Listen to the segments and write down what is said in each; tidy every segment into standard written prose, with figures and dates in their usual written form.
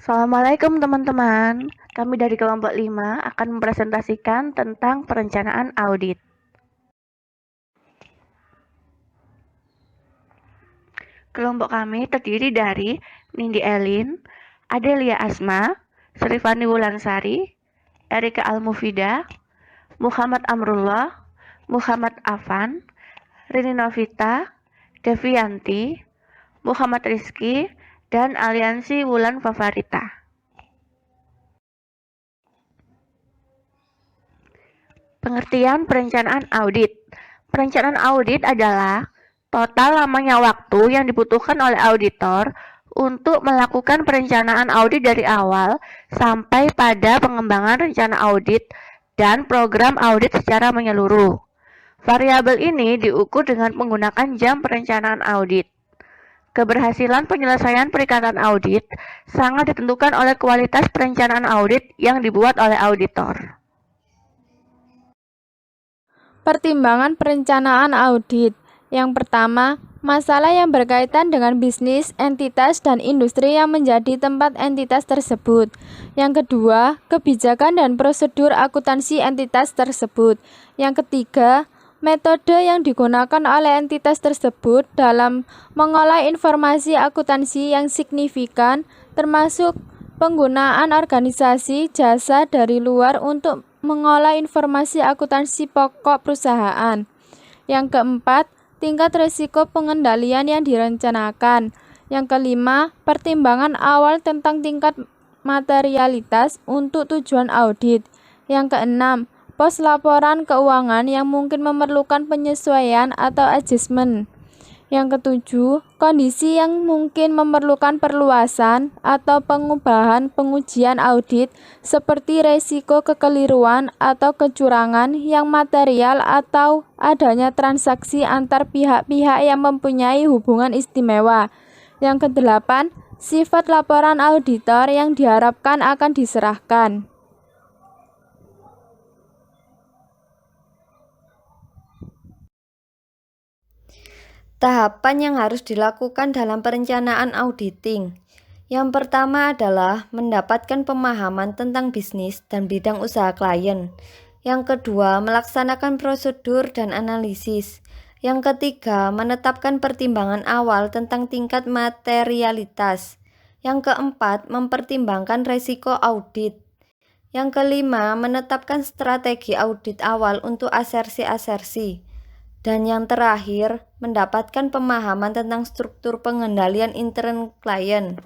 Assalamualaikum teman-teman. Kami dari kelompok 5 akan mempresentasikan tentang perencanaan audit. Kelompok kami terdiri dari Nindi Elin, Adelia Asma, Srifani Wulansari, Erika Almufida, Muhammad Amrullah, Muhammad Afan, Rini Novita, Devianti, Muhammad Rizky, dan Aliansi Wulan Favarita. Pengertian perencanaan audit. Perencanaan audit adalah total lamanya waktu yang dibutuhkan oleh auditor untuk melakukan perencanaan audit dari awal sampai pada pengembangan rencana audit dan program audit secara menyeluruh. Variabel ini diukur dengan menggunakan jam perencanaan audit. Keberhasilan penyelesaian perikatan audit sangat ditentukan oleh kualitas perencanaan audit yang dibuat oleh auditor. Pertimbangan perencanaan audit. Yang pertama, masalah yang berkaitan dengan bisnis, entitas, dan industri yang menjadi tempat entitas tersebut. Yang kedua, kebijakan dan prosedur akuntansi entitas tersebut. Yang ketiga, metode yang digunakan oleh entitas tersebut dalam mengolah informasi akuntansi yang signifikan, termasuk penggunaan organisasi jasa dari luar untuk mengolah informasi akuntansi pokok perusahaan. Yang keempat, tingkat risiko pengendalian yang direncanakan. Yang kelima, pertimbangan awal tentang tingkat materialitas untuk tujuan audit. Yang keenam, pos laporan keuangan yang mungkin memerlukan penyesuaian atau adjustment. Yang ketujuh, kondisi yang mungkin memerlukan perluasan atau pengubahan pengujian audit seperti resiko kekeliruan atau kecurangan yang material atau adanya transaksi antar pihak-pihak yang mempunyai hubungan istimewa. Yang kedelapan, sifat laporan auditor yang diharapkan akan diserahkan. Tahapan yang harus dilakukan dalam perencanaan auditing. Yang pertama adalah mendapatkan pemahaman tentang bisnis dan bidang usaha klien. Yang kedua, melaksanakan prosedur dan analisis. Yang ketiga, menetapkan pertimbangan awal tentang tingkat materialitas. Yang keempat, mempertimbangkan resiko audit. Yang kelima, menetapkan strategi audit awal untuk asersi-asersi. Dan yang terakhir, mendapatkan pemahaman tentang struktur pengendalian intern klien.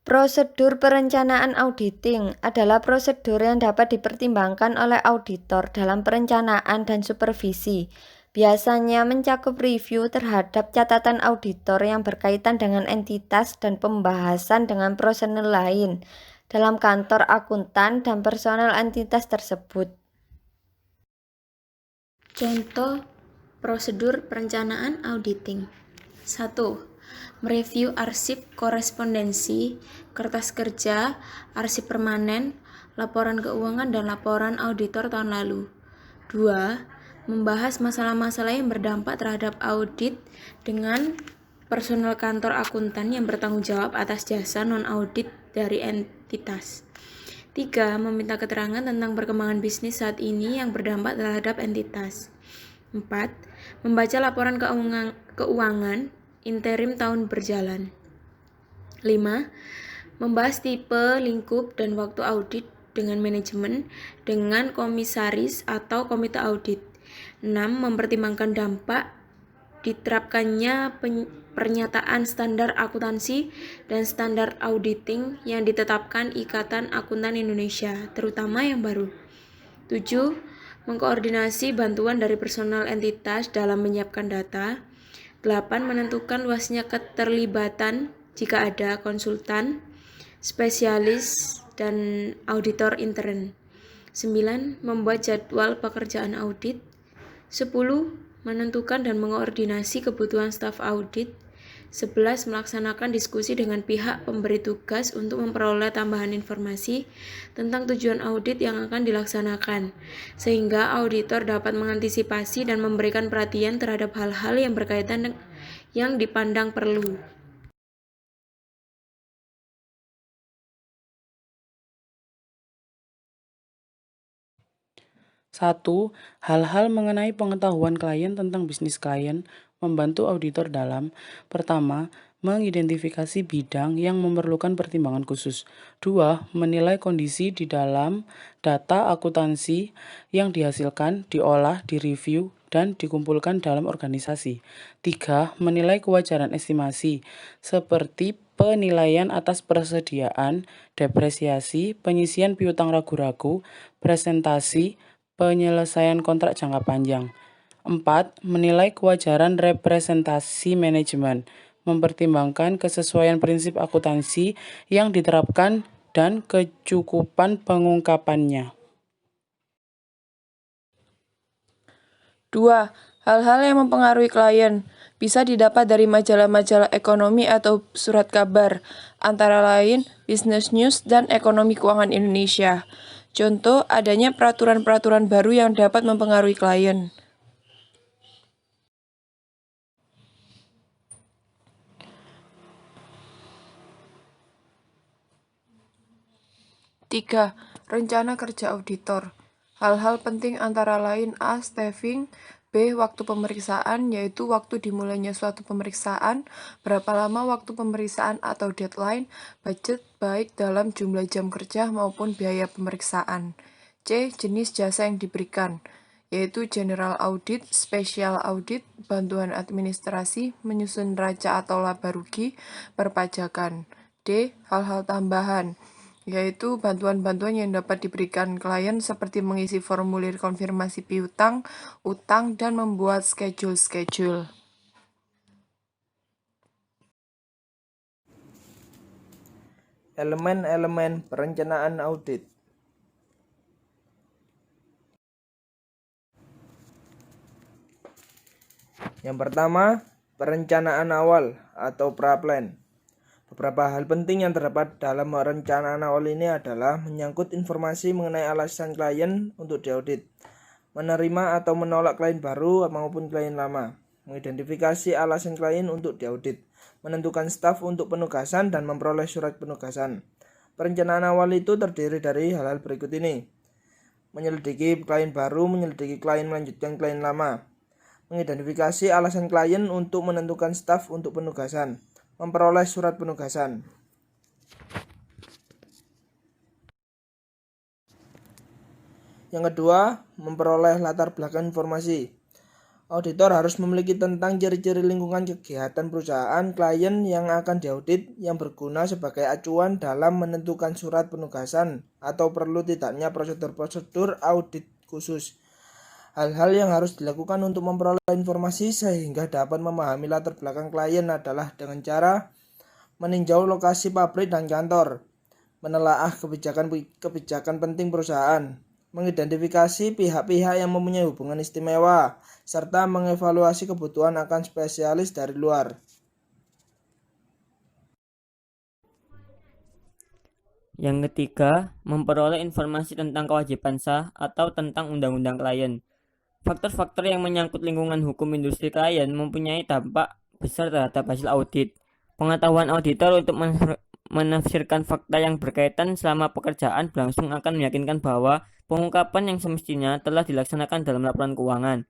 Prosedur perencanaan auditing adalah prosedur yang dapat dipertimbangkan oleh auditor dalam perencanaan dan supervisi. Biasanya mencakup review terhadap catatan auditor yang berkaitan dengan entitas dan pembahasan dengan personel lain dalam kantor akuntan dan personel entitas tersebut. Contoh prosedur perencanaan auditing. 1. Mereview arsip korespondensi, kertas kerja, arsip permanen, laporan keuangan dan laporan auditor tahun lalu. 2. Membahas masalah-masalah yang berdampak terhadap audit dengan personel kantor akuntan yang bertanggung jawab atas jasa non-audit dari entitas. 3. Meminta keterangan tentang perkembangan bisnis saat ini yang berdampak terhadap entitas. 4. Membaca laporan keuangan interim tahun berjalan. 5. Membahas tipe, lingkup, dan waktu audit dengan manajemen, dengan komisaris atau komite audit. 6. Mempertimbangkan dampak diterapkannya pernyataan standar akuntansi dan standar auditing yang ditetapkan Ikatan Akuntan Indonesia, terutama yang baru. 7. Mengkoordinasi bantuan dari personal entitas dalam menyiapkan data. 8. Menentukan luasnya keterlibatan jika ada konsultan, spesialis, dan auditor intern. 9. Membuat jadwal pekerjaan audit. 10. Menentukan dan mengoordinasi kebutuhan staf audit. 11. Melaksanakan diskusi dengan pihak pemberi tugas untuk memperoleh tambahan informasi tentang tujuan audit yang akan dilaksanakan, sehingga auditor dapat mengantisipasi dan memberikan perhatian terhadap hal-hal yang berkaitan yang dipandang perlu. Satu, hal-hal mengenai pengetahuan klien tentang bisnis klien membantu auditor dalam: pertama, mengidentifikasi bidang yang memerlukan pertimbangan khusus. Dua, menilai kondisi di dalam data akuntansi yang dihasilkan, diolah, direview, dan dikumpulkan dalam organisasi. Tiga, menilai kewajaran estimasi, seperti penilaian atas persediaan, depresiasi, penyisian piutang ragu-ragu, presentasi, penyelesaian kontrak jangka panjang. 4. Menilai kewajaran representasi manajemen, mempertimbangkan kesesuaian prinsip akuntansi yang diterapkan dan kecukupan pengungkapannya. 2. Hal-hal yang mempengaruhi klien bisa didapat dari majalah-majalah ekonomi atau surat kabar, antara lain Business News dan Ekonomi Keuangan Indonesia. Contoh, adanya peraturan-peraturan baru yang dapat mempengaruhi klien. 3. Rencana kerja auditor. Hal-hal penting antara lain: A. Staffing, B. Waktu pemeriksaan, yaitu waktu dimulainya suatu pemeriksaan, berapa lama waktu pemeriksaan atau deadline, budget baik dalam jumlah jam kerja maupun biaya pemeriksaan. C. Jenis jasa yang diberikan, yaitu general audit, special audit, bantuan administrasi, menyusun neraca atau laba rugi, perpajakan. D. Hal-hal tambahan, yaitu bantuan-bantuan yang dapat diberikan klien seperti mengisi formulir konfirmasi piutang, utang, dan membuat schedule-schedule. Elemen-elemen perencanaan audit. Yang pertama, perencanaan awal atau pra-plan. Beberapa hal penting yang terdapat dalam perencanaan awal ini adalah menyangkut informasi mengenai alasan klien untuk diaudit, menerima atau menolak klien baru maupun klien lama, mengidentifikasi alasan klien untuk diaudit, menentukan staf untuk penugasan, dan memperoleh surat penugasan. Perencanaan awal itu terdiri dari hal-hal berikut ini: menyelidiki klien baru, menyelidiki klien melanjutkan klien lama, mengidentifikasi alasan klien untuk menentukan staf untuk penugasan, memperoleh surat penugasan. Yang kedua, memperoleh latar belakang informasi. Auditor harus memiliki tentang ciri-ciri lingkungan kegiatan perusahaan klien yang akan diaudit yang berguna sebagai acuan dalam menentukan surat penugasan atau perlu tidaknya prosedur-prosedur audit khusus. Hal-hal yang harus dilakukan untuk memperoleh informasi sehingga dapat memahami latar belakang klien adalah dengan cara meninjau lokasi pabrik dan kantor, menelaah kebijakan penting perusahaan, mengidentifikasi pihak-pihak yang mempunyai hubungan istimewa, serta mengevaluasi kebutuhan akan spesialis dari luar. Yang ketiga, memperoleh informasi tentang kewajiban sah atau tentang undang-undang klien. Faktor-faktor yang menyangkut lingkungan hukum industri klien mempunyai dampak besar terhadap hasil audit. Pengetahuan auditor untuk menafsirkan fakta yang berkaitan selama pekerjaan berlangsung akan meyakinkan bahwa pengungkapan yang semestinya telah dilaksanakan dalam laporan keuangan.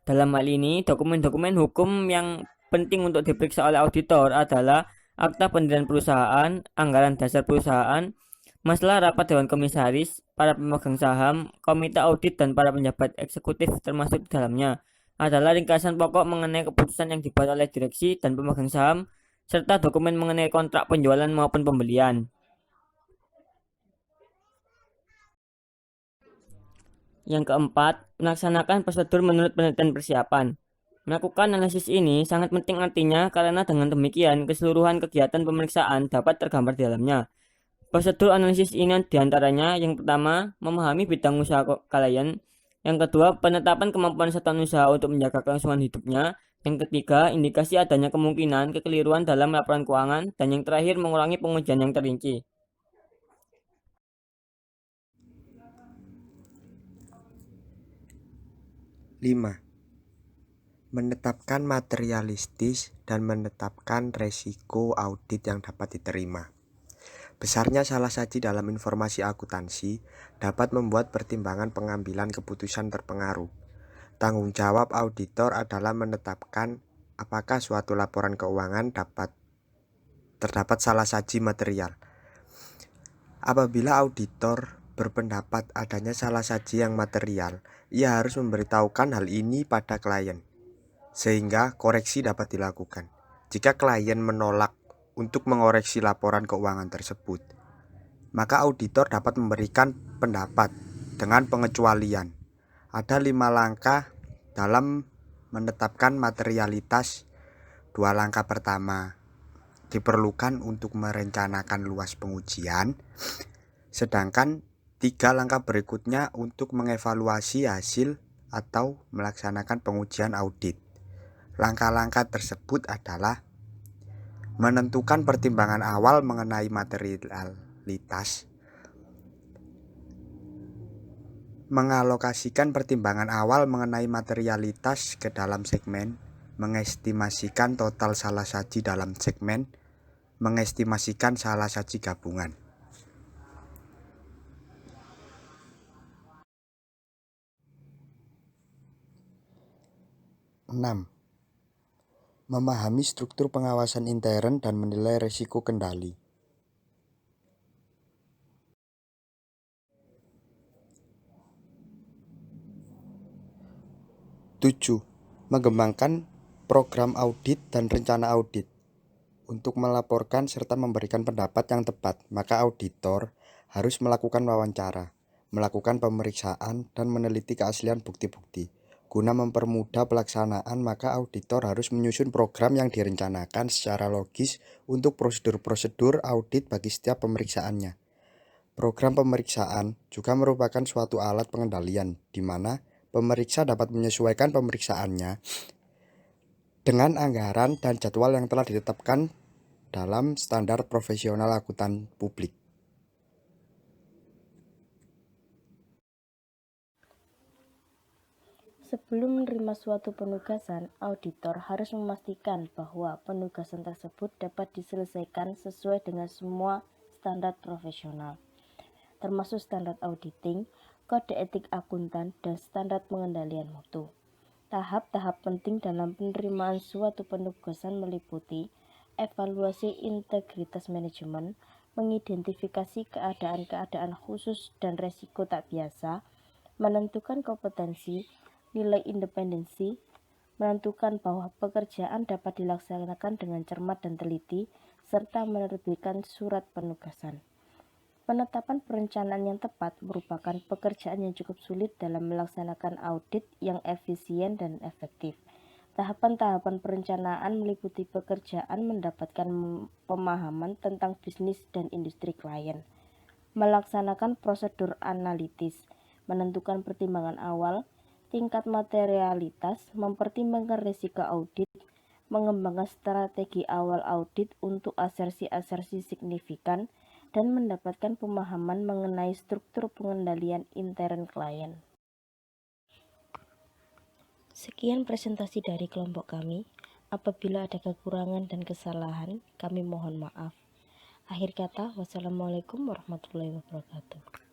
Dalam hal ini, dokumen-dokumen hukum yang penting untuk diperiksa oleh auditor adalah akta pendirian perusahaan, anggaran dasar perusahaan, masalah rapat dewan komisaris, para pemegang saham, komite audit, dan para penjabat eksekutif termasuk di dalamnya adalah ringkasan pokok mengenai keputusan yang dibuat oleh direksi dan pemegang saham, serta dokumen mengenai kontrak penjualan maupun pembelian. Yang keempat, melaksanakan prosedur menurut penelitian persiapan. Melakukan analisis ini sangat penting artinya karena dengan demikian keseluruhan kegiatan pemeriksaan dapat tergambar di dalamnya. Prosedur analisis ini diantaranya: yang pertama, memahami bidang usaha klien, Yang kedua, penetapan kemampuan satuan usaha untuk menjaga kelangsungan hidupnya. Yang ketiga, indikasi adanya kemungkinan kekeliruan dalam laporan keuangan. Dan yang terakhir, mengurangi pengujian yang terinci. Lima, menetapkan materialistis dan menetapkan resiko audit yang dapat diterima. Besarnya salah saji dalam informasi akuntansi dapat membuat pertimbangan pengambilan keputusan terpengaruh. Tanggung jawab auditor adalah menetapkan apakah suatu laporan keuangan terdapat salah saji material. Apabila auditor berpendapat adanya salah saji yang material, ia harus memberitahukan hal ini pada klien, sehingga koreksi dapat dilakukan. Jika klien menolak untuk mengoreksi laporan keuangan tersebut, maka auditor dapat memberikan pendapat dengan pengecualian. Ada 5 langkah dalam menetapkan materialitas. 2 langkah pertama diperlukan untuk merencanakan luas pengujian, sedangkan 3 langkah berikutnya untuk mengevaluasi hasil atau melaksanakan pengujian audit. Langkah-langkah tersebut adalah menentukan pertimbangan awal mengenai materialitas, mengalokasikan pertimbangan awal mengenai materialitas ke dalam segmen, mengestimasikan total salah saji dalam segmen, mengestimasikan salah saji gabungan. Enam, memahami struktur pengawasan intern dan menilai risiko kendali. 7. Mengembangkan program audit dan rencana audit. Untuk melaporkan serta memberikan pendapat yang tepat, maka auditor harus melakukan wawancara, melakukan pemeriksaan, dan meneliti keaslian bukti-bukti. Guna mempermudah pelaksanaan, maka auditor harus menyusun program yang direncanakan secara logis untuk prosedur-prosedur audit bagi setiap pemeriksaannya. Program pemeriksaan juga merupakan suatu alat pengendalian, di mana pemeriksa dapat menyesuaikan pemeriksaannya dengan anggaran dan jadwal yang telah ditetapkan dalam standar profesional akuntan publik. Sebelum menerima suatu penugasan, auditor harus memastikan bahwa penugasan tersebut dapat diselesaikan sesuai dengan semua standar profesional, termasuk standar auditing, kode etik akuntan, dan standar pengendalian mutu. Tahap-tahap penting dalam penerimaan suatu penugasan meliputi evaluasi integritas manajemen, mengidentifikasi keadaan-keadaan khusus dan resiko tak biasa, menentukan kompetensi, nilai independensi, menentukan bahwa pekerjaan dapat dilaksanakan dengan cermat dan teliti, serta menerbitkan surat penugasan. Penetapan perencanaan yang tepat merupakan pekerjaan yang cukup sulit dalam melaksanakan audit yang efisien dan efektif. Tahapan-tahapan perencanaan meliputi pekerjaan mendapatkan pemahaman tentang bisnis dan industri klien, melaksanakan prosedur analitis, menentukan pertimbangan awal, tingkat materialitas, mempertimbangkan risiko audit, mengembangkan strategi awal audit untuk asersi-asersi signifikan, dan mendapatkan pemahaman mengenai struktur pengendalian intern klien. Sekian presentasi dari kelompok kami. Apabila ada kekurangan dan kesalahan, kami mohon maaf. Akhir kata, wassalamualaikum warahmatullahi wabarakatuh.